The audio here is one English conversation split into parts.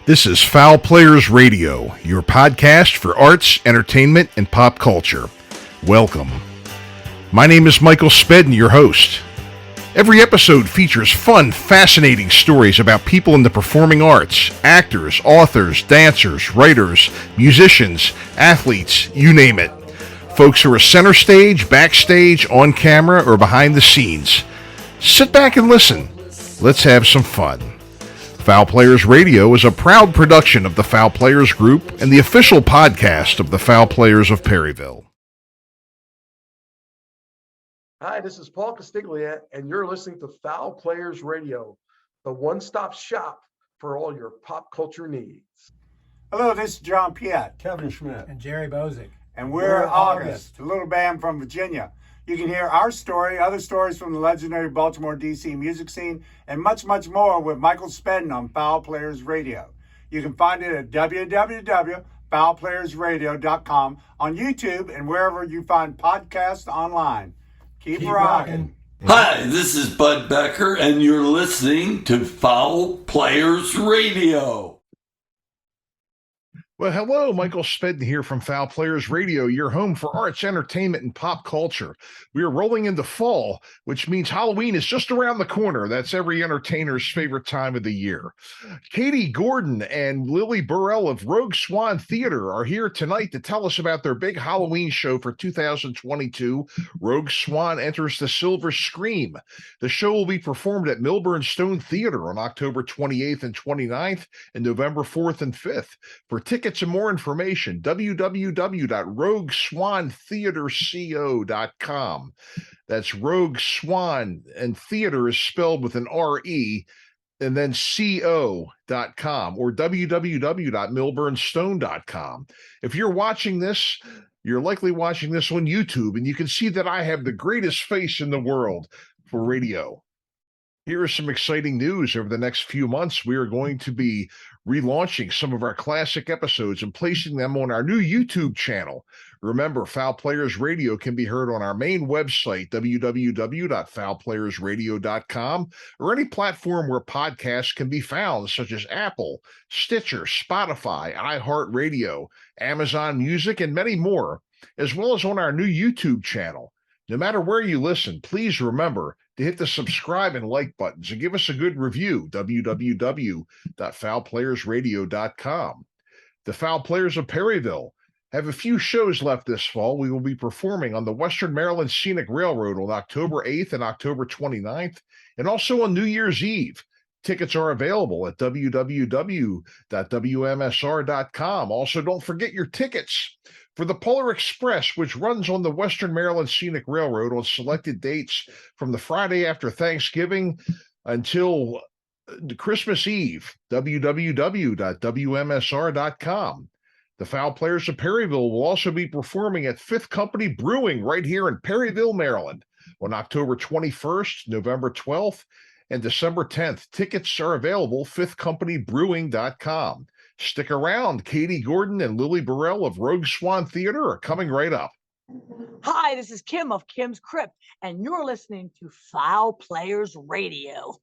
This is Fowl Players Radio, your podcast for arts, entertainment, and pop culture. Welcome. My name is Michael Spedden, your host. Every episode features fun, fascinating stories about people in the performing arts, actors, authors, dancers, writers, musicians, athletes, you name it. Folks who are center stage, backstage, on camera, or behind the scenes. Sit back and listen. Let's have some fun. Fowl Players Radio is a proud production of the Fowl Players Group and the official podcast of the Fowl Players of Perryville. Hi, this is Paul Castiglia, and you're listening to Fowl Players Radio, the one-stop shop for all your pop culture needs. Hello, this is John Piet, Kevin Schmidt, and Jerry Bozick. And we're August, a little band from Virginia. You can hear our story, other stories from the legendary Baltimore, D.C. music scene, and much, much more with Michael Spedden on Fowl Players Radio. You can find it at www.fowlplayersradio.com, on YouTube, and wherever you find podcasts online. Keep rocking. Hi, this is Bud Becker, and you're listening to Fowl Players Radio. Well, hello, Michael Spedden here from Fowl Players Radio, your home for arts, entertainment, and pop culture. We are rolling into fall, which means Halloween is just around the corner. That's every entertainer's favorite time of the year. Katie Gordon and Lilli Burril of Rogue Swan Theater are here tonight to tell us about their big Halloween show for 2022. Rogue Swan enters the silver screen. The show will be performed at Milburn Stone Theater on October 28th and 29th and November 4th and 5th. For tickets and more information, www.rogueswantheaterco.com. That's Rogue Swan, and theater is spelled with an R-E, and then co.com, or www.milburnstone.com. If you're watching this, you're likely watching this on YouTube, and you can see that I have the greatest face in the world for radio. Here is some exciting news. Over the next few months, we are going to be relaunching some of our classic episodes and placing them on our new YouTube channel. Remember, Fowl Players Radio can be heard on our main website, www.fowlplayersradio.com, or any platform where podcasts can be found, such as Apple, Stitcher, Spotify, iHeartRadio, Amazon Music, and many more, as well as on our new YouTube channel. No matter where you listen, please remember to hit the subscribe and like buttons and give us a good review, www.fowlplayersradio.com. The Fowl Players of Perryville have a few shows left this fall. We will be performing on the Western Maryland Scenic Railroad on October 8th and October 29th, and also on New Year's Eve. Tickets are available at www.wmsr.com. Also, don't forget your tickets for the Polar Express, which runs on the Western Maryland Scenic Railroad on selected dates from the Friday after Thanksgiving until Christmas Eve, www.wmsr.com. The Fowl Players of Perryville will also be performing at Fifth Company Brewing right here in Perryville, Maryland on October 21st, November 12th, and December 10th. Tickets are available, fifthcompanybrewing.com. Stick around. Katie Gordon and Lilli Burril of Rogue Swan Theater are coming right up. Hi, this is Kim of Kim's Crypt, and you're listening to Fowl Players Radio.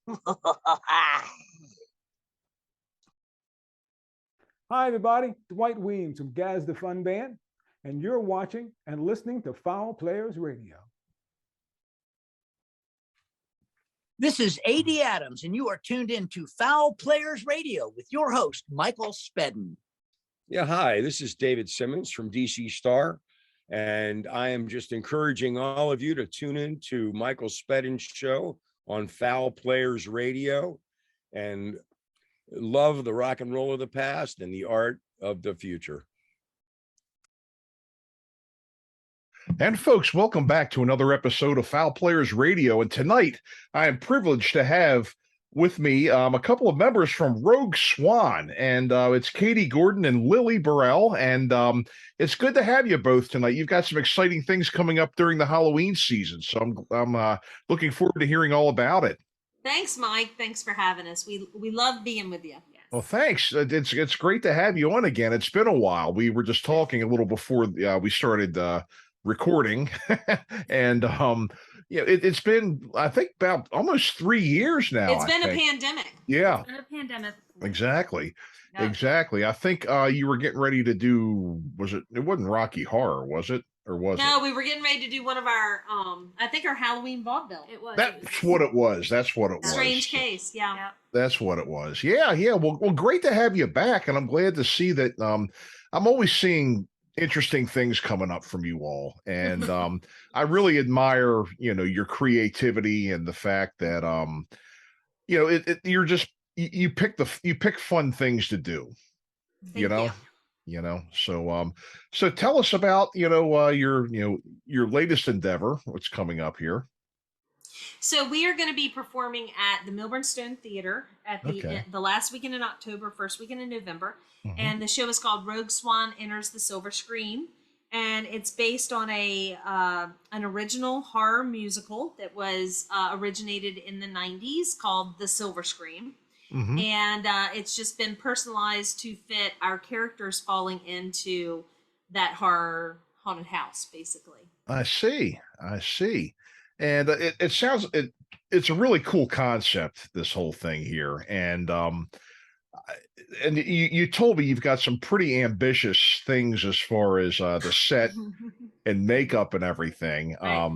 Hi, everybody. Dwight Weems from Gaz the Fun Band, and you're watching and listening to Fowl Players Radio. This is A.D. Adams, and you are tuned in to Fowl Players Radio with your host, Michael Spedden. Yeah, hi, this is David Simmons from DC Star, and I am just encouraging all of you to tune in to Michael Spedden's show on Fowl Players Radio and love the rock and roll of the past and the art of the future. And folks, welcome back to another episode of Fowl Players Radio. And tonight, I am privileged to have with me a couple of members from Rogue Swan, and it's Katie Gordon and Lilli Burril. And it's good to have you both tonight. You've got some exciting things coming up during the Halloween season, so I'm looking forward to hearing all about it. Thanks, Mike. Thanks for having us. We love being with you. Yes. Well, thanks. It's great to have you on again. It's been a while. We were just talking a little before we started recording, and it's been, I think, about almost 3 years now. It's been a pandemic. Yeah, It's been a pandemic. Exactly. Exactly. I think you were getting ready to do, it wasn't Rocky Horror, was it? Or was No, it? we were getting ready to do one of our, I think our Halloween vaudeville. It was. That's what it was. That's what it was. Strange Case. Yeah. Yeah. That's what it was. Yeah, yeah. Well, great to have you back, and I'm glad to see that. I'm always seeing interesting things coming up from you all, and I really admire, your creativity and the fact that, you're just you pick fun things to do. Thank you. So tell us about your latest endeavor. What's coming up here? So we are going to be performing at the Milburn Stone Theater at the last weekend in October, first weekend in November. Mm-hmm. And the show is called Rogue Swan Enters the Silver Screen. And it's based on an original horror musical that was originated in the 90s called The Silver Screen. Mm-hmm. And it's just been personalized to fit our characters falling into that horror haunted house, basically. I see. And it's a really cool concept, this whole thing here. And you told me you've got some pretty ambitious things as far as the set and makeup and everything. Right.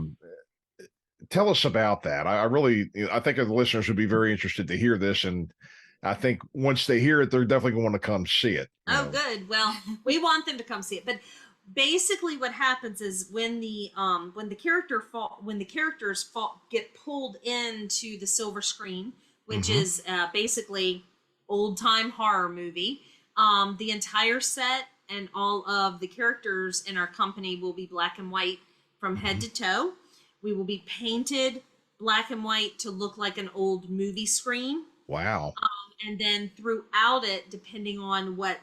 Tell us about that. I think the listeners would be very interested to hear this, and I think once they hear it, they're definitely going to come see it. Oh, good. Well, we want them to come see it, but basically what happens is when the characters get pulled into the silver screen, which is basically old time horror movie, the entire set and all of the characters in our company will be black and white from head to toe. We will be painted black and white to look like an old movie screen. Wow. And then throughout it, depending on what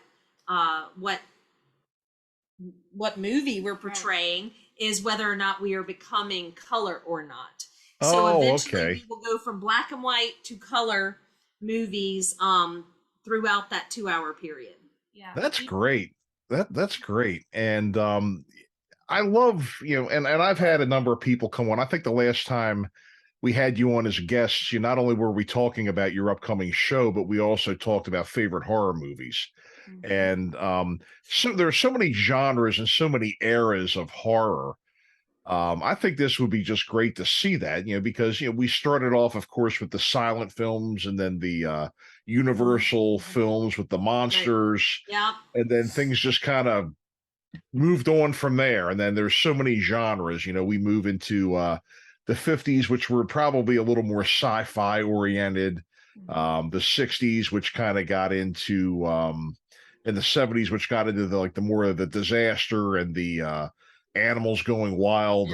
movie we're portraying, is whether or not we are becoming color or not. So eventually we will go from black and white to color movies throughout that 2-hour period. Yeah. That's great. That's great. And I love, and I've had a number of people come on. I think the last time we had you on as guests, not only were we talking about your upcoming show, but we also talked about favorite horror movies. And so there are so many genres and so many eras of horror. I think this would be just great to see that, because, we started off, of course, with the silent films and then the Universal films with the monsters. Right. Yeah. And then things just kind of moved on from there. And then there's so many genres, we move into the 50s, which were probably a little more sci-fi oriented. The 60s, which kind of got into, in the 70s, which got into the more of the disaster and the animals going wild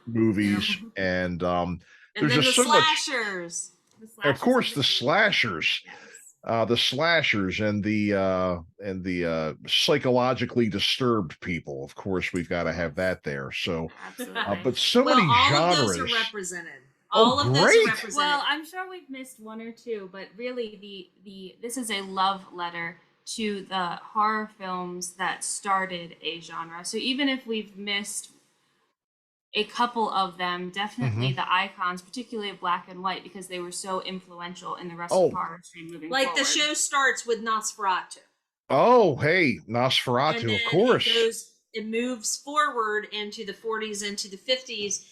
movies. And there's then just the so much. slashers. Of course, the slashers. The slashers and the psychologically disturbed people. Of course, we've got to have that there. So, but so many genres. All of those are represented. All of those are represented. Well, I'm sure we've missed one or two, but really, this is a love letter to the horror films that started a genre. So even if we've missed a couple of them, definitely the icons, particularly of black and white, because they were so influential in the rest of horror stream moving forward. The show starts with Nosferatu. Oh, hey, Nosferatu, of course. It moves forward into the 40s, into the 50s.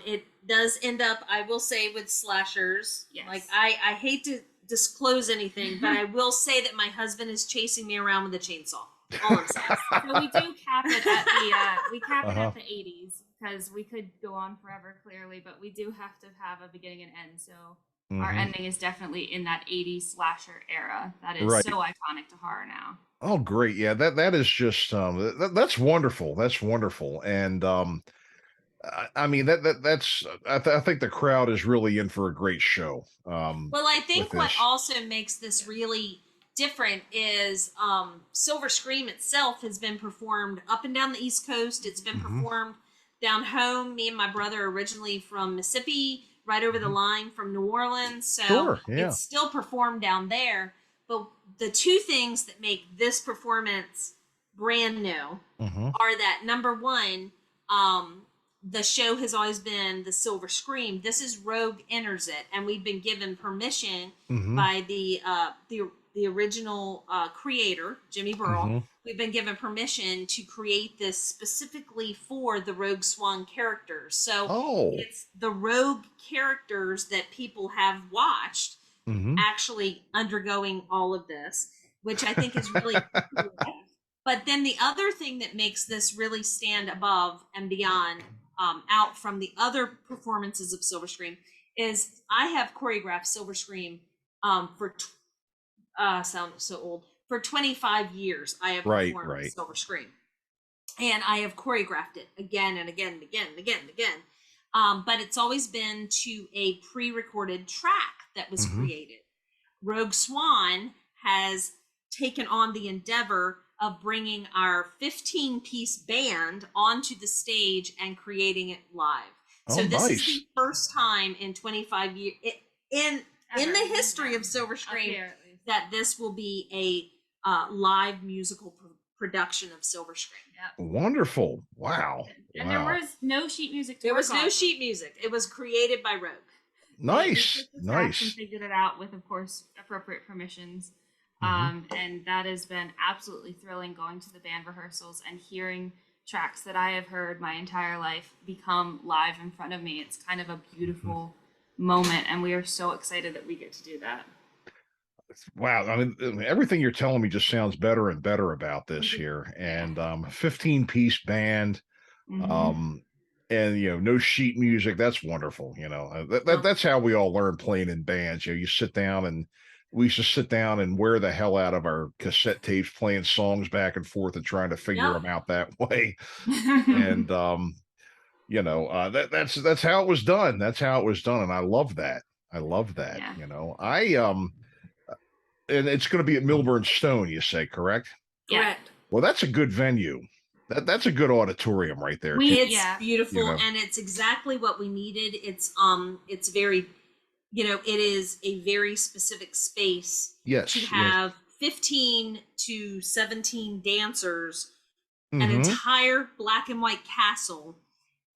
It does end up, I will say, with slashers. Yes. I hate to disclose anything, but I will say that my husband is chasing me around with a chainsaw. All I'm saying. So we do cap it at the 80s, because we could go on forever, clearly, but we do have to have a beginning and end. So our ending is definitely in that 80s slasher era that is so iconic to horror now. Oh, great. Yeah, that is just that's wonderful. That's wonderful. And I mean that's I think the crowd is really in for a great show. Well, I think what also makes this really different is Silver Scream itself has been performed up and down the East Coast. It's been performed down home. Me and my brother originally from Mississippi, right over the line from New Orleans. So it's still performed down there. But the two things that make this performance brand new are that, number one, the show has always been the Silver Scream. This is Rogue Enters It, and we've been given permission by the the original creator, Jimmy Burril, we've been given permission to create this specifically for the Rogue Swan characters. So it's the Rogue characters that people have watched actually undergoing all of this, which I think is really cool. But then the other thing that makes this really stand above and beyond, out from the other performances of Silver Scream, is I have choreographed Silver Scream sound so old, for 25 years. I have performed Silver Scream, and I have choreographed it again and again and again and again and again. But it's always been to a pre-recorded track that was created. Rogue Swan has taken on the endeavor of bringing our 15-piece band onto the stage and creating it live. So this is the first time in 25 years in the history of Silver Scream that this will be a live musical production of Silver Scream. Yep. Wonderful! Wow. And there was no sheet music. There was no sheet music. It was created by Rogue. Nice, nice. And figured it out with, of course, appropriate permissions. And that has been absolutely thrilling, going to the band rehearsals and hearing tracks that I have heard my entire life become live in front of me. It's kind of a beautiful moment, and we are so excited that we get to do that. Wow. I mean, everything you're telling me just sounds better and better about this here. And 15-piece band, and no sheet music. That's wonderful. That's how we all learn playing in bands. You sit down, and we used to sit down and wear the hell out of our cassette tapes, playing songs back and forth and trying to figure them out that way. And that's how it was done. That's how it was done, and I love that. I love that. Yeah. And it's going to be at Milburn Stone, you say, correct? Correct. Well, that's a good venue. That's a good auditorium right there. It's beautiful, and it's exactly what we needed. It's very, it is a very specific space to have 15 to 17 dancers, an entire black and white castle,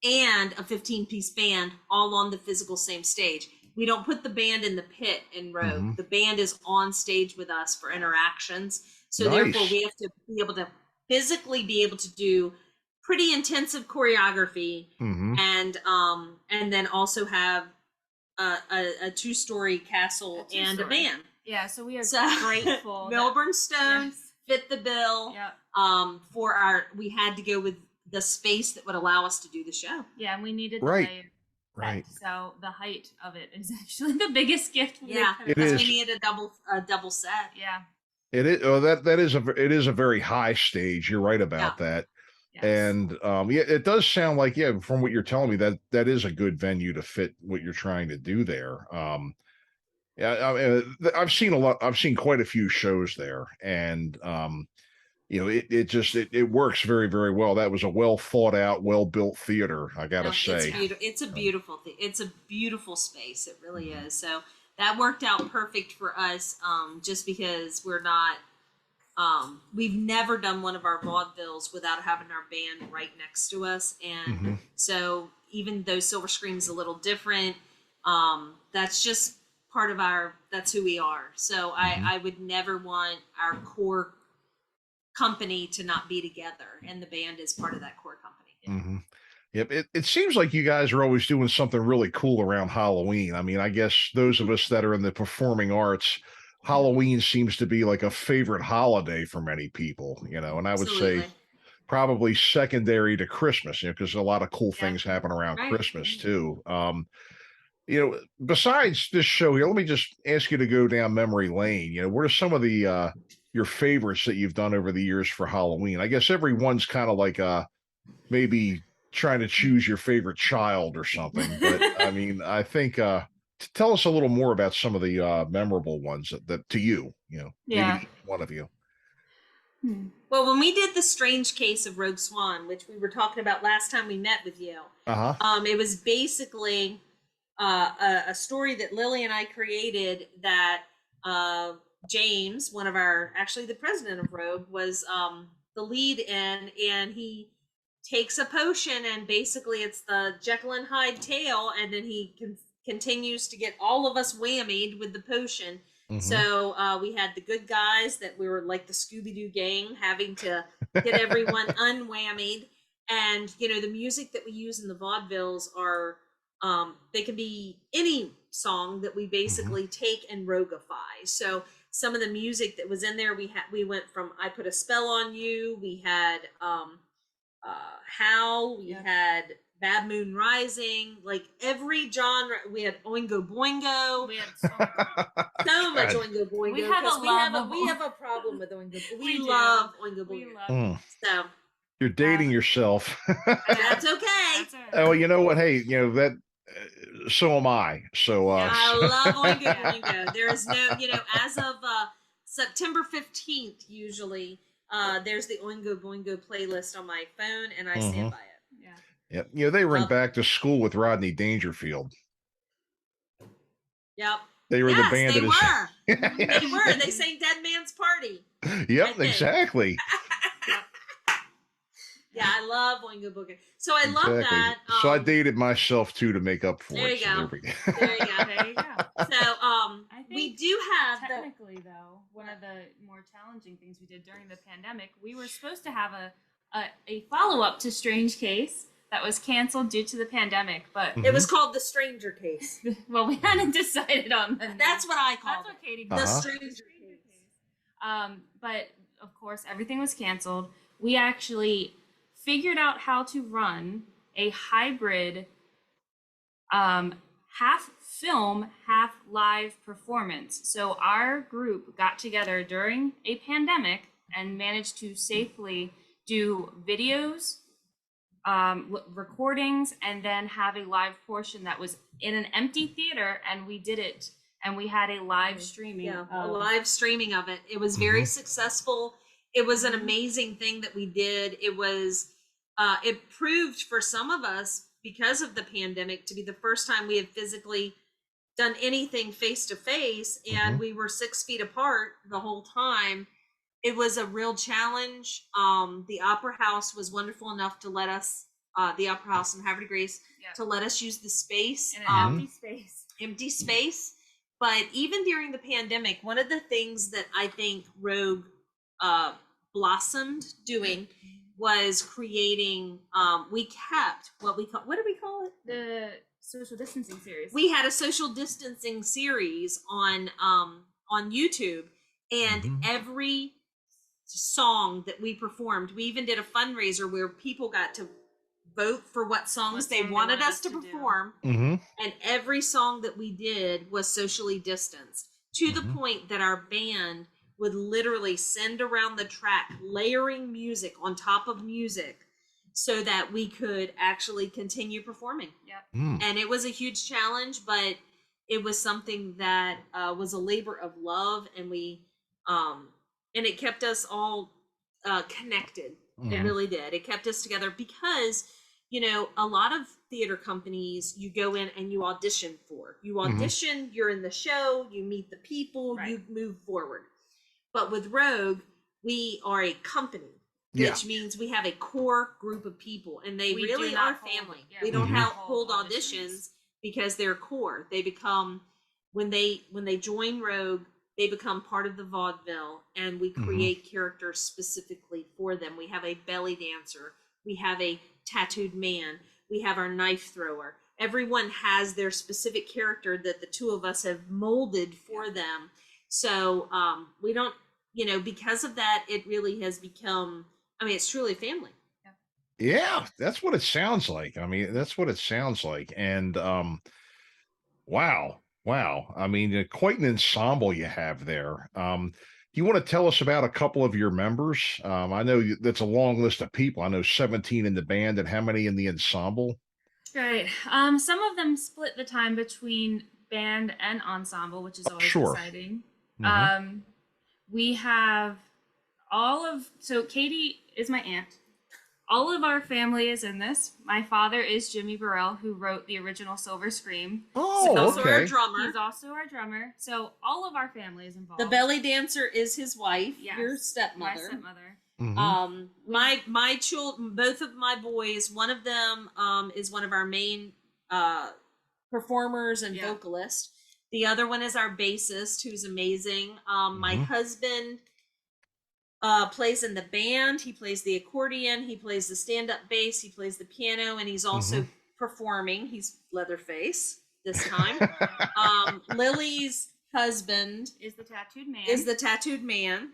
and a 15-piece band all on the physical same stage. We don't put the band in the pit in Rogue. The band is on stage with us for interactions. So therefore we have to be able to physically be able to do pretty intensive choreography, and then also have a two-story castle and a band. Yeah, so we are grateful. Milburn Stone fit the bill. We had to go with the space that would allow us to do the show. Yeah, and we needed the layer. Right. So the height of it is actually the biggest gift. Because we needed a double set. Yeah. It is. Oh, it is a very high stage. You're right about that. Yes. And it does sound like, from what you're telling me, that is a good venue to fit what you're trying to do there. I've seen quite a few shows there, and it works very, very well. That was a well thought out, well built theater, I gotta say. It's a beautiful thing. It's a beautiful space. It really is. So that worked out perfect for us, just because we're not, we've never done one of our vaudevilles without having our band right next to us. And so even though Silver Scream's a little different, that's just part of that's who we are. So I would never want our core company to not be together, and the band is part of that core company. Yep. It seems like you guys are always doing something really cool around Halloween. I mean, I guess those of us that are in the performing arts, Halloween seems to be like a favorite holiday for many people, and I would say probably secondary to Christmas, because a lot of cool things happen around Christmas too. Besides this show here, let me just ask you to go down memory lane. What are some of the your favorites that you've done over the years for Halloween? I guess everyone's kind of like maybe trying to choose your favorite child or something. But I mean, I think tell us a little more about some of the memorable ones that to you, maybe one of you. Well, when we did the strange case of Rogue Swan, which we were talking about last time we met with you, it was basically a story that Lilli and I created that James, the president of Rogue, was the lead in, and he takes a potion, and basically it's the Jekyll and Hyde tale, and then he continues to get all of us whammied with the potion So we had the good guys that we were like the Scooby-Doo gang, having to get everyone unwhammied. And, you know, the music that we use in the vaudevilles are, they can be any song that we basically take and roguify. So some of the music that was in there, we went from I Put a Spell on You, we had Howl, we had Bad Moon Rising, like every genre. We had Oingo Boingo. We had so much Oingo Boingo. We have we have a problem with Oingo Boingo. We love Oingo Boingo. So you're dating yourself. That's okay. That's right. Oh, you know what? Hey, you know that. So am I. So I love Oingo Boingo. There is no, you know, as of September 15th, usually there's the Oingo Boingo playlist on my phone, and I stand by it. Yep. You know, they were in Back to School with Rodney Dangerfield. Yep. They were the band. They were. They were. They sang Dead Man's Party. Yep, exactly. Yeah, I love Oingo Boingo. So I love that. So I dated myself too to make up for there it. You go. So there you go. There you go. So I think we do have technically though, one of the more challenging things we did during the pandemic, we were supposed to have a follow-up to Strange Case that was canceled due to the pandemic, but it was called The Stranger Case. Well, we hadn't decided on the name. That's what I call it. That's what Katie The Stranger Case. But of course, everything was canceled. We actually figured out how to run a hybrid half film, half live performance. So our group got together during a pandemic and managed to safely do videos, recordings, and then have a live portion that was in an empty theater, and we did it, and we had a live streaming. Yeah, a live streaming of it. It was very successful. It was an amazing thing that we did. It was, it proved for some of us, because of the pandemic, to be the first time we had physically done anything face to face, and we were 6 feet apart the whole time. It was a real challenge. The Opera House was wonderful enough to let us, the Opera House in Havre de Grace, to let us use the space. In an empty space. Empty space. But even during the pandemic, one of the things that I think Rogue blossomed doing was creating, we kept what do we call it? The social distancing series. We had a social distancing series on YouTube, and every song that we performed, we even did a fundraiser where people got to vote for what songs they wanted us to perform, and every song that we did was socially distanced, to the point that our band would literally send around the track layering music on top of music so that we could actually continue performing. And it was a huge challenge, but it was something that was a labor of love, and we and it kept us all connected. It really did. It kept us together because, you know, a lot of theater companies, you go in and you audition for. You audition, you're in the show, you meet the people, you move forward. But with Rogue, we are a company, which means we have a core group of people, and they really are family. We don't hold auditions because they're core. They become, when they join Rogue, they become part of the vaudeville, and we create characters specifically for them. We have a belly dancer. We have a tattooed man. We have our knife thrower. Everyone has their specific character that the two of us have molded for them. So we don't, you know, because of that, it really has become, I mean, it's truly family. Yeah, that's what it sounds like. I mean, that's what it sounds like. And wow. I mean, quite an ensemble you have there. Do you want to tell us about a couple of your members? I know that's a long list of people. I know 17 in the band, and how many in the ensemble? Right. Some of them split the time between band and ensemble, which is always exciting. We have so Katie is my aunt. All of our family is in this. My father is Jimmy Burril, who wrote the original Silver Scream. Oh, He's also our drummer. He's also our drummer. So all of our family is involved. The belly dancer is his wife, your stepmother. My stepmother. My children, both of my boys, one of them is one of our main performers and vocalists. The other one is our bassist, who's amazing. My husband plays in the band. He plays the accordion. He plays the stand-up bass. He plays the piano, and he's also performing. He's Leatherface this time. Lily's husband is the tattooed man.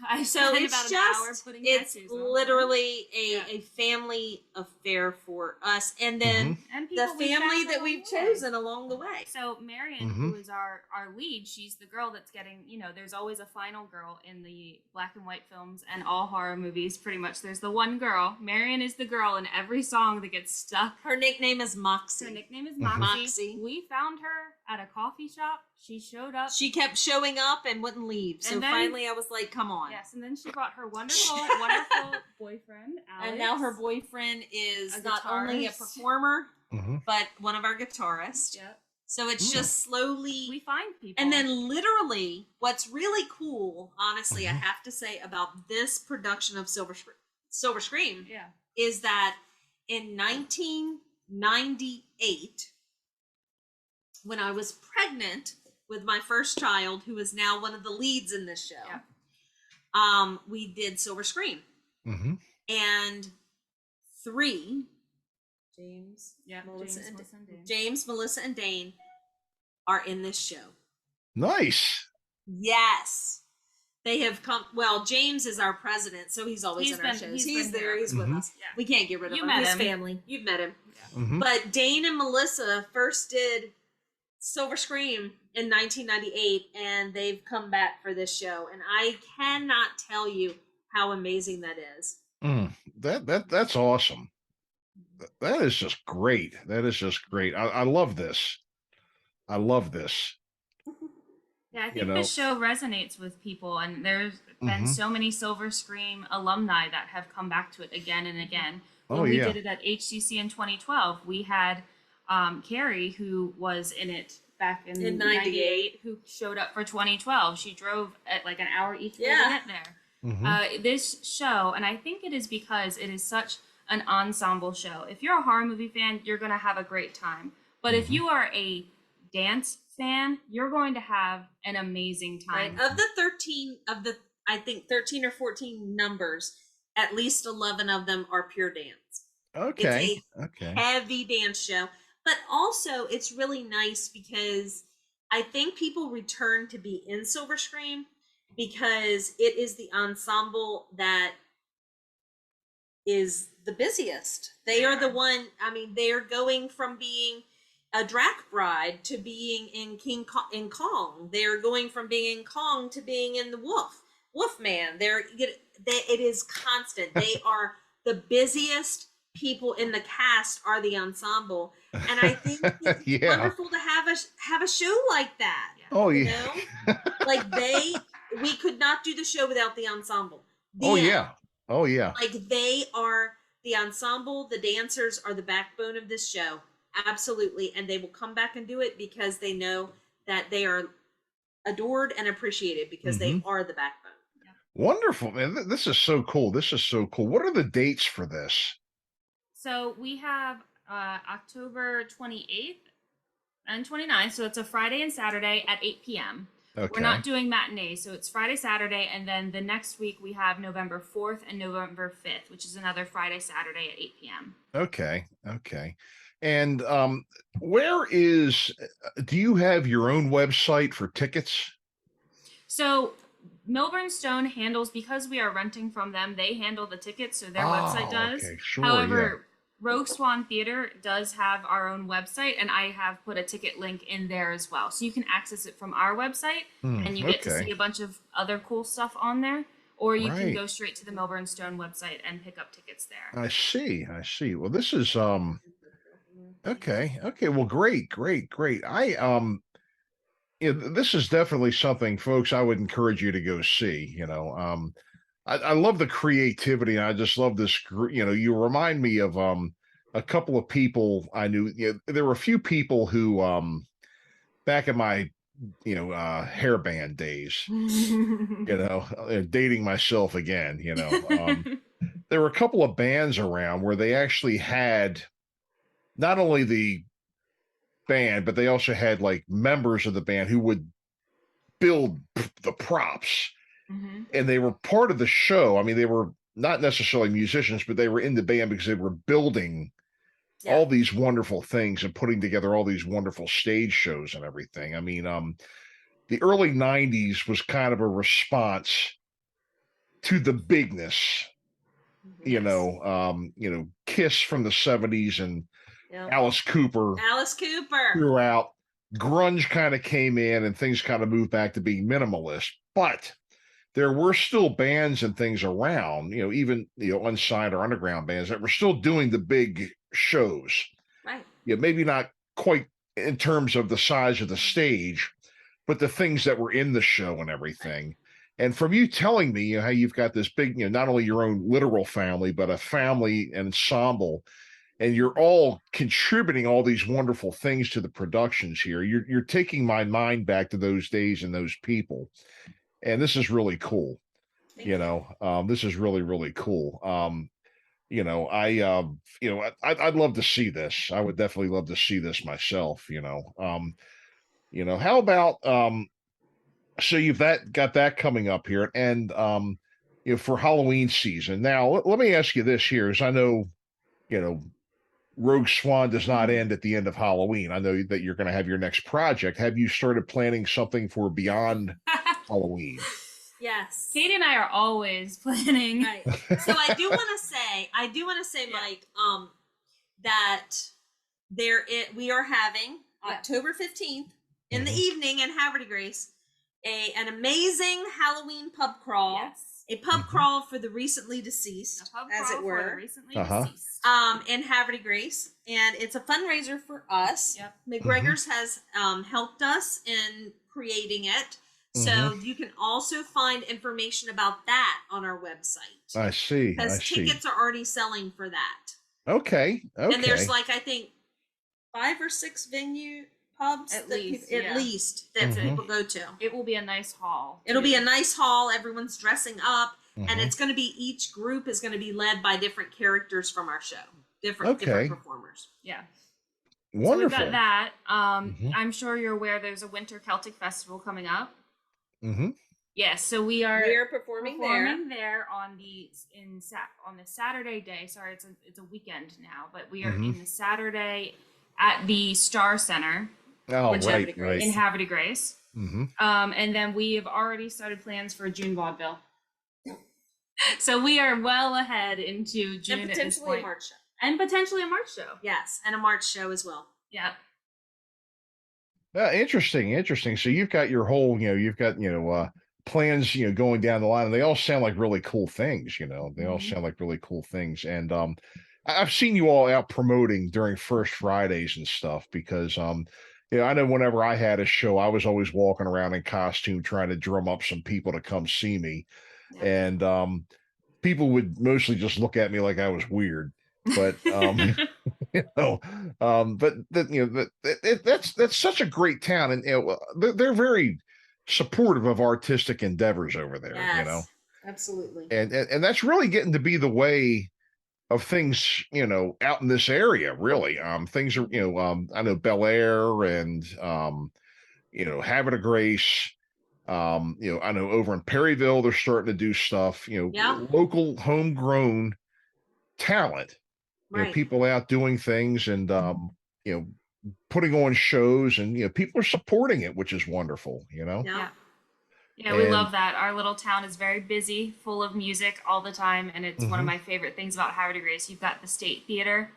I so spent it's about just an hour putting it's tattoos on literally a family affair for us, and then and the people we family found that along we've the way. chosen along the way. So Marion, who is our lead, she's the girl that's getting, there's always a final girl in the black and white films and all horror movies. Pretty much, there's the one girl. Marion is the girl in every song that gets stuck. Her nickname is Moxie. Her nickname is Moxie. We found her at a coffee shop. She showed up. She kept showing up and wouldn't leave. So then, finally I was like, come on. Yes, and then she brought her wonderful boyfriend, Alex. And now her boyfriend is not only a performer, but one of our guitarists. Yep. So it's just slowly... We find people. And then literally, what's really cool, honestly, I have to say about this production of Silver Scream is that in 1998, when I was pregnant with my first child, who is now one of the leads in this show, we did Silver Scream. And 3, James, Melissa, and Dane are in this show. Nice. Yes. They have come. Well, James is our president, so he's always in our shows. He's there. He's with us. Yeah. We can't get rid of him. His family. You've met him. Yeah. But Dane and Melissa first did Silver Scream in 1998, and they've come back for this show. And I cannot tell you how amazing that is. That's awesome. That is just great. That is just great. I love this. I love this. Yeah, I think the show resonates with people, and there's been so many Silver Scream alumni that have come back to it again and again. When we did it at HCC in 2012, we had Carrie, who was in it back in 98, who showed up for 2012. She drove at like an hour each way to get there. This show, and I think it is because it is such an ensemble show. If you're a horror movie fan, you're going to have a great time. But if you are a dance fan, you're going to have an amazing time. Right. I think 13 or 14 numbers, at least 11 of them are pure dance. Okay. It's a heavy dance show. But also, it's really nice because I think people return to be in Silver Scream because it is the ensemble that is the busiest. They are the one, they're going from being a Drac Bride to being in in Kong. They're going from being in Kong to being in the Wolfman. It is constant. They are the busiest people in the cast are the ensemble, and I think it's wonderful to have a show like that. Oh you know? Like we could not do the show without the ensemble. Like they are the ensemble. The dancers are the backbone of this show. Absolutely. And they will come back and do it because they know that they are adored and appreciated because they are the backbone. Yeah. Wonderful, man. This is so cool. This is so cool. What are the dates for this? So we have October 28th and 29th. So it's a Friday and Saturday at 8 p.m. Okay. We're not doing matinees. So it's Friday, Saturday. And then the next week we have November 4th and November 5th, which is another Friday, Saturday at 8 p.m. Okay. And do you have your own website for tickets? So Milburn Stone handles, because we are renting from them, they handle the tickets, so their website does. Okay, sure, However, Rogue Swan Theater does have our own website, and I have put a ticket link in there as well. So you can access it from our website, and you get to see a bunch of other cool stuff on there. Or you can go straight to the Milburn Stone website and pick up tickets there. I see. Well, this is okay. Well, great. This is definitely something, folks, I would encourage you to go see. I love the creativity. And I just love this group. You remind me of a couple of people I knew. There were a few people who back in my hair band days, dating myself again, there were a couple of bands around where they actually had not only the band, but they also had like members of the band who would build the props, and they were part of the show. I mean, they were not necessarily musicians, but they were in the band because they were building all these wonderful things and putting together all these wonderful stage shows and everything. I mean, the early 90s was kind of a response to the bigness, you know, Kiss from the 70s and Alice Cooper throughout. Grunge kind of came in and things kind of moved back to being minimalist, but there were still bands and things around, you know, even, you know, unsigned or underground bands that were still doing the big shows. Right. Yeah, maybe not quite in terms of the size of the stage, but the things that were in the show and everything. And from you telling me, you know, how you've got this big, you know, not only your own literal family, but a family ensemble, and you're all contributing all these wonderful things to the productions here. You're taking my mind back to those days and those people. And this is really cool. This is really, really cool. I'd love to see this. I would definitely love to see this myself, how about, so you've got that coming up here, and, for Halloween season. Now, let me ask you this here, as I know, Rogue Swan does not end at the end of Halloween. I know that you're going to have your next project. Have you started planning something for beyond Halloween? Yes. Katie and I are always planning. Right. So I do want to say, Mike, that we are having October 15th in the evening in Haverty Grace, an amazing Halloween pub crawl. Yes. A pub crawl for the recently deceased, as it were. Deceased. In Haverty Grace. And it's a fundraiser for us. Yep. McGregor's has helped us in creating it. So you can also find information about that on our website. I see. Because tickets are already selling for that. Okay. And there's I think 5 or 6 pubs at least that people go to. It will be a nice hall. It'll be a nice hall. Everyone's dressing up. And it's going to be, each group is going to be led by different characters from our show. Different performers. Yeah. Wonderful. So we've got that. I'm sure you're aware there's a Winter Celtic Festival coming up. Yes, so we are performing there on the Saturday day. Sorry, it's a weekend now, but we are in the Saturday at the Star Center. Oh, right. In Haverty Grace. And then we have already started plans for June vaudeville. So we are well ahead into June and at this potentially point. a March show. And potentially a March show. Yes, and a March show as well. Yeah. Interesting. So you've got your whole, plans, going down the line, and they all sound like really cool things. They all sound like really cool things. And I've seen you all out promoting during First Fridays and stuff because, I know whenever I had a show, I was always walking around in costume trying to drum up some people to come see me. And people would mostly just look at me like I was weird. But that's such a great town, and they're very supportive of artistic endeavors over there. Yes, absolutely. And that's really getting to be the way of things, out in this area. Really, things are, I know Bel Air and Havre de Grace. I know over in Perryville they're starting to do stuff. Local homegrown talent. Right. People out doing things and putting on shows, and people are supporting it, which is wonderful. Yeah, we love that. Our little town is very busy, full of music all the time, and it's one of my favorite things about Haverty Grace. You've got the State Theater,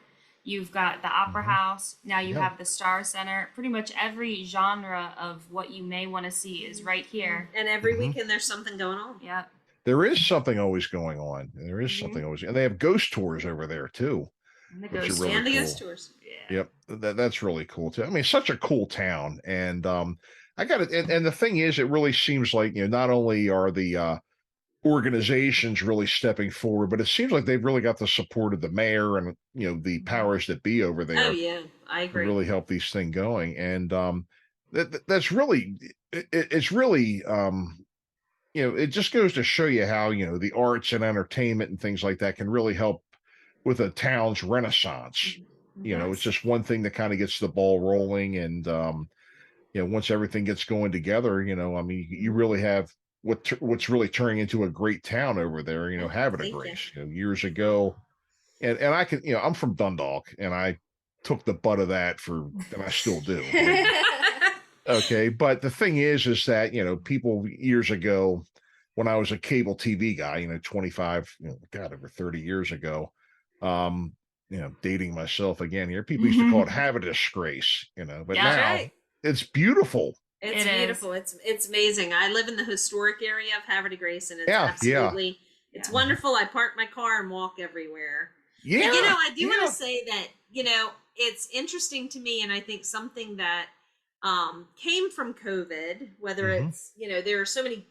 you've got the Opera House, now you have the Star Center. Pretty much every genre of what you may want to see is right here. And every weekend there's something going on. Yeah. There is something always going on. There is something always, and they have ghost tours over there too. And the ghost tours. Yeah. Yep. That's really cool too. I mean, such a cool town. And I got it. And the thing is, it really seems like, not only are the organizations really stepping forward, but it seems like they've really got the support of the mayor and, the powers that be over there. Oh yeah, I agree. To really help these things going. And that's really, it's really, it just goes to show you how, the arts and entertainment and things like that can really help with a town's renaissance. It's just one thing that kind of gets the ball rolling. And, once everything gets going together, you really have what's really turning into a great town over there, having a Grace, years ago. And I can, I'm from Dundalk, and I took the butt of that and I still do. Okay. But the thing is that, people years ago, when I was a cable TV guy, 25, over 30 years ago, dating myself again here, people used to call it have a disgrace, but now it's beautiful. It's beautiful. It's amazing. I live in the historic area of Havre de Grace, and it's absolutely, it's wonderful. I park my car and walk everywhere. Yeah. And, I do want to say that, it's interesting to me, and I think something that came from COVID, whether it's, there are so many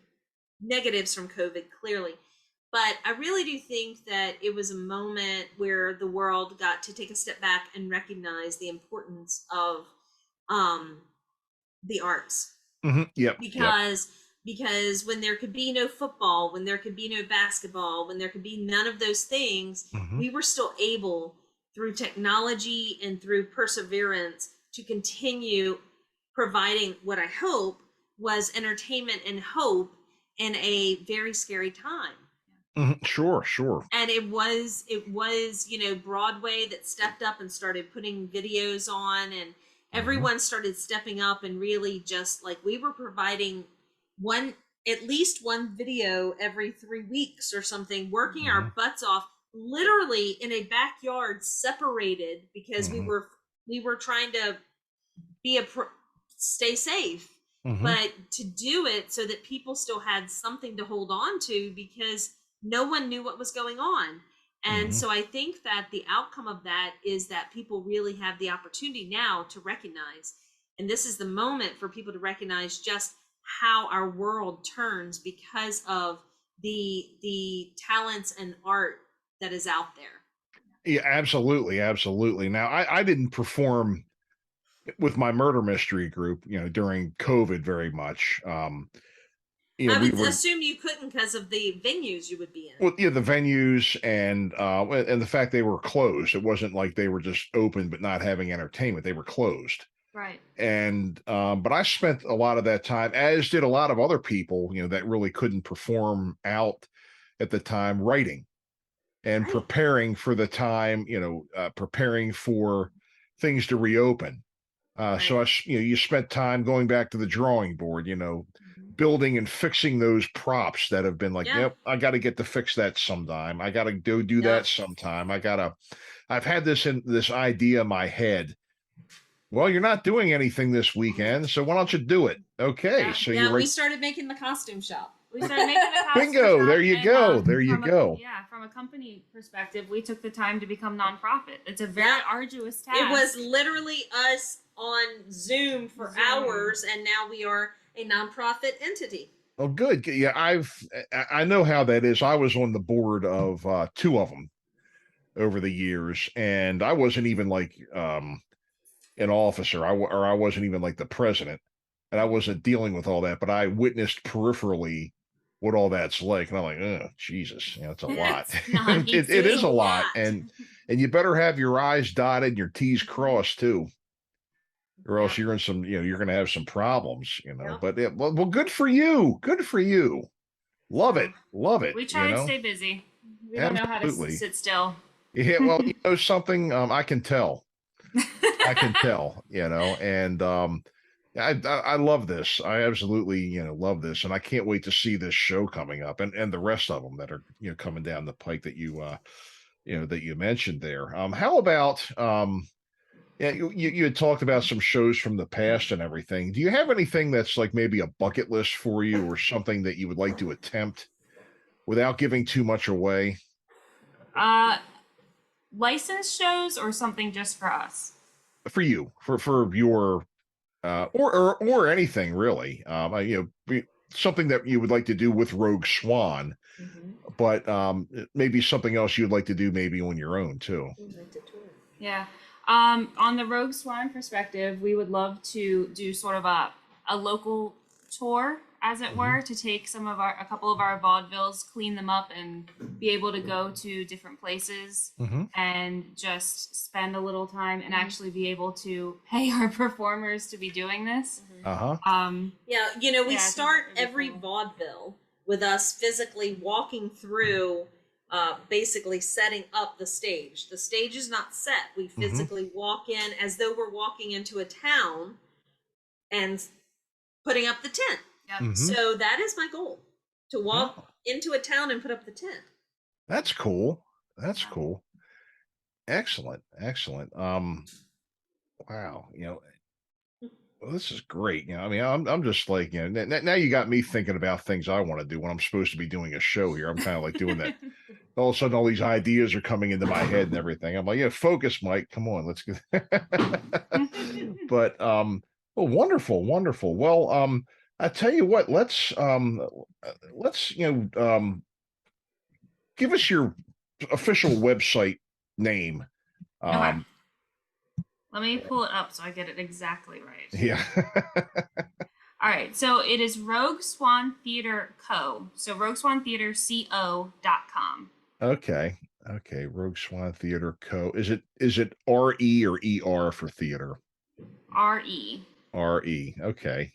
negatives from COVID, clearly, but I really do think that it was a moment where the world got to take a step back and recognize the importance of the arts. Because when there could be no football, when there could be no basketball, when there could be none of those things, we were still able, through technology and through perseverance, to continue providing what I hope was entertainment and hope in a very scary time. Sure. And it was, Broadway that stepped up and started putting videos on, and everyone started stepping up and really just like we were providing at least one video every 3 weeks or something, working our butts off, literally in a backyard, separated because we were trying to stay safe, but to do it so that people still had something to hold on to, because no one knew what was going on. And so I think that the outcome of that is that people really have the opportunity now to recognize, and this is the moment for people to recognize just how our world turns because of the talents and art that is out there. Yeah, absolutely. Now, I didn't perform with my murder mystery group, during COVID very much. I would assume you couldn't because of the venues you would be in. Well, the venues and the fact they were closed. It wasn't like they were just open but not having entertainment. They were closed. Right. And but I spent a lot of that time, as did a lot of other people, that really couldn't perform out at the time, writing and preparing for the time, preparing for things to reopen. So you spent time going back to the drawing board, building and fixing those props that have been like, yep, I got to get to fix that sometime. I got to go do that sometime. I've had this idea in my head. Well, you're not doing anything this weekend, so why don't you do it? Okay. We started making the costume shop. We started making the costume Bingo, shop, there you go. There you go. From a company perspective, we took the time to become nonprofit. It's a very arduous task. It was literally us on Zoom for hours, and now we are a nonprofit entity. Oh, good. Yeah, I know how that is. I was on the board of 2 of them over the years, and I wasn't even like an officer. I wasn't even like the president, and I wasn't dealing with all that. But I witnessed peripherally what all that's like, and I'm like, oh, Jesus, it's a lot. It is a lot, and you better have your I's dotted and your T's crossed too, or else you're in some, you're going to have some problems, But well, good for you. Good for you. Love it. We try and stay busy. We don't know how to sit still. Yeah, well, something I can tell. I can tell, and I love this. I absolutely, love this, and I can't wait to see this show coming up, and the rest of them that are, coming down the pike that you mentioned there. How about, you had talked about some shows from the past and everything. Do you have anything that's like maybe a bucket list for you, or something that you would like to attempt without giving too much away? Licensed shows, or something just for us? For you, for your, or anything really. Something that you would like to do with Rogue Swan, but maybe something else you'd like to do maybe on your own too. Yeah. On the Rogue Swan perspective, we would love to do sort of a local tour as it were, to take a couple of our vaudevilles, clean them up, and be able to go to different places and just spend a little time and actually be able to pay our performers to be doing this. Yeah, we start every vaudeville with us physically walking through, basically setting up the stage. The stage is not set. We physically walk in as though we're walking into a town and putting up the tent. Yep. So that is my goal, to walk into a town and put up the tent. That's cool. That's cool. Excellent. Wow. Well, this is great. I mean, I'm just like, now you got me thinking about things I want to do when I'm supposed to be doing a show here. I'm kind of like doing that. All of a sudden, all these ideas are coming into my head and everything. I'm like, focus, Mike. Come on, let's get. But well, wonderful. Well, I tell you what, let's give us your official website name. Okay. Let me pull it up so I get it exactly right. Yeah. All right. So it is Rogue Swan Theater Co. So rogueswantheaterco.com. Okay. Rogue Swan Theater Co. Is it R-E or E-R for theater? R-E. R-E. Okay.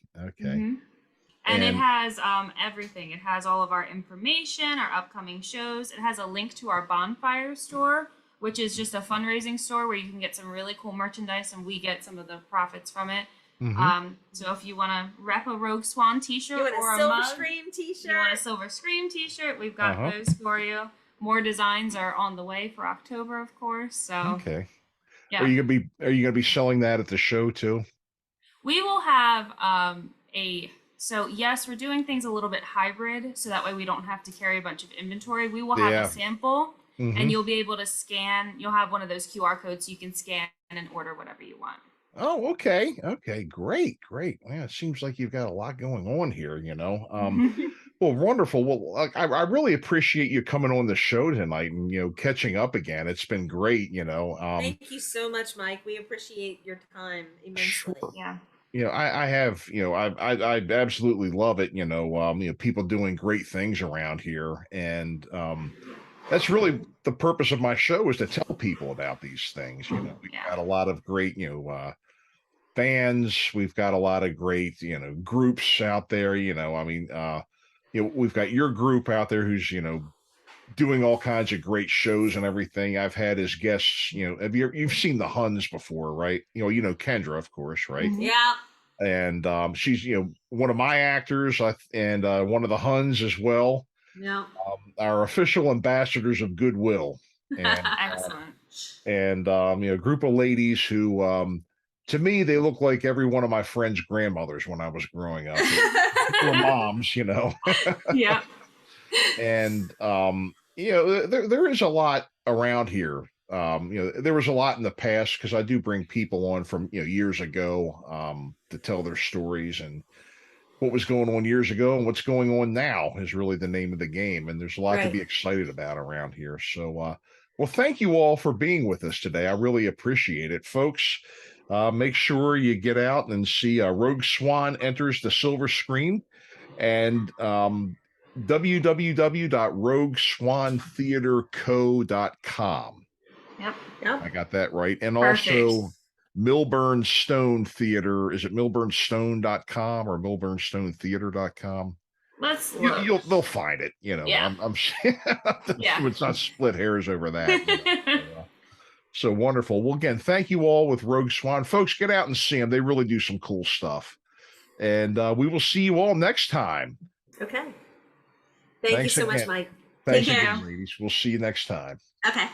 And it has everything. It has all of our information, our upcoming shows. It has a link to our bonfire store, which is just a fundraising store where you can get some really cool merchandise and we get some of the profits from it. So if you want to rep a Rogue Swan t-shirt or a Silver mug, Scream t-shirt. you want a Silver Scream t-shirt, we've got those for you. More designs are on the way for October, of course. So okay. Yeah. Are you gonna be selling that at the show too? We will have so yes, we're doing things a little bit hybrid, so that way we don't have to carry a bunch of inventory. We will have a sample, and you'll be able to scan. You'll have one of those QR codes so you can scan and order whatever you want. Oh, okay. Great. Man, it seems like you've got a lot going on here, Well, wonderful. Well, I really appreciate you coming on the show tonight and, catching up again. It's been great, Thank you so much, Mike. We appreciate your time immensely. Sure. Yeah. I have, I absolutely love it, people doing great things around here. And that's really the purpose of my show, is to tell people about these things. We've got a lot of great, fans. We've got a lot of great, groups out there, we've got your group out there who's, doing all kinds of great shows and everything. I've had as guests, you've seen the Huns before, right? Kendra, of course, right? Yeah. And she's, one of my actors, and one of the Huns as well. Yeah. Our official ambassadors of goodwill. And, Excellent. And a group of ladies who, to me, they look like every one of my friends' grandmothers when I was growing up. Or moms, Yeah. And there is a lot around here. There was a lot in the past, because I do bring people on from years ago to tell their stories, and what was going on years ago and what's going on now is really the name of the game. And there's a lot to be excited about around here. So, well, thank you all for being with us today. I really appreciate it, folks. Make sure you get out and see Rogue Swan Enters the Silver Screen, and www.rogueswantheaterco.com. Yep. I got that right. And Perfect. Also Milburn Stone Theater. Is it milburnstone.com or milburnstonetheater.com? Let's look. They'll find it. Yeah. I'm it's not split hairs over that. So wonderful. Well, again, thank you all with Rogue Swan. Folks, get out and see them. They really do some cool stuff. And we will see you all next time. Okay. Thank you so much, Mike. Thanks Take care. again, ladies. We'll see you next time. Okay.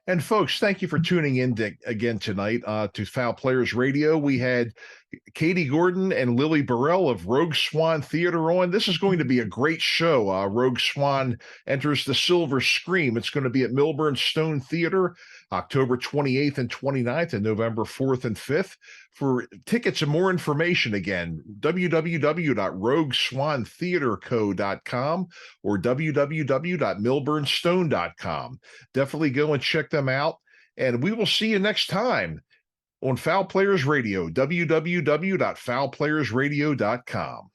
And folks, thank you for tuning in again tonight to Fowl Players Radio. We had Katie Gordon and Lilli Burril of Rogue Swan Theater on. This is going to be a great show. Rogue Swan Enters the Silver Scream. It's going to be at Milburn Stone Theater. October 28th and 29th, and November 4th and 5th. For tickets and more information, again, www.rogueswantheaterco.com or www.milburnstone.com. Definitely go and check them out. And we will see you next time on Fowl Players Radio, www.fowlplayersradio.com.